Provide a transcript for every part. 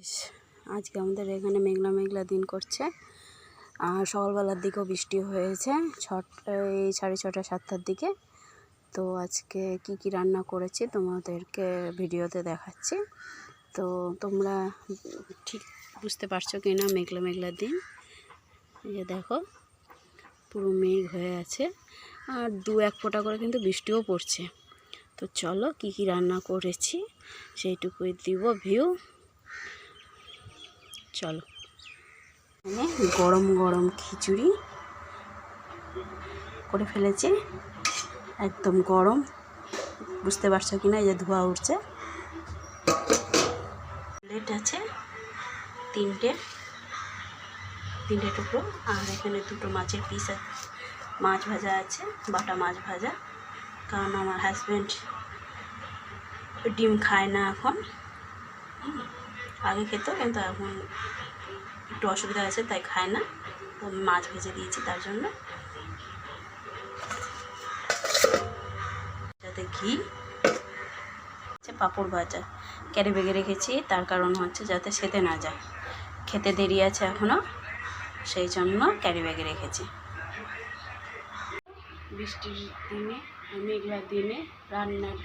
Guys, আজকে আমাদের এখানে মেঘলা মেঘলা দিন করছে আর সকালবেলার দিকেও বৃষ্টি হয়েছে এই 6:30 7টার দিকে। তো আজকে কি রান্না করেছি তোমাদেরকে ভিডিওতে দেখাচ্ছি। তো তোমরা ঠিক বুঝতে পারছো কি না মেঘলা মেঘলা দিন। এই দেখো পুরো মেঘ হয়ে আছে আর 2-1 ফোঁটা করে কিন্তু বৃষ্টিও পড়ছে। তো চলো কি রান্না করেছি সেইটুকুই দিব ভিউ। চলো, গরম গরম খিচুড়ি করে ফেলেছি, একদম গরম, বুঝতে পারছো কি না? এই যে ধোঁয়া উঠছে। প্লেট আছে তিনটে টুকরো, আর এখানে 2টো মাছের পিস আছে, মাছ ভাজা আছে, বাটা মাছ ভাজা। কারণ আমার হাজব্যান্ড ডিম খায় না এখন, আগে খেত কিন্তু এখন একটু অসুবিধা আছে তাই খায় না। তো মাছ ভেজে দিয়েছি তার জন্য, যাতে ঘি। পাঁপড় ভাজা ক্যারি ব্যাগে রেখেছি, তার কারণ হচ্ছে যাতে সেতে না যায়, খেতে দেরি আছে এখনও, সেই জন্য ক্যারি ব্যাগে রেখেছি। বৃষ্টির দিনে মেঘলার দিনে রান্নার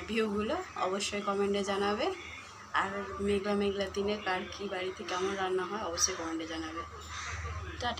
ভিউগুলো অবশ্যই কমেন্টে জানাবে। আর মেঘলা মেঘলার দিনে কার কী বাড়িতে কেমন রান্না হয় অবশ্যই কমেন্টে জানাবে। টাটা।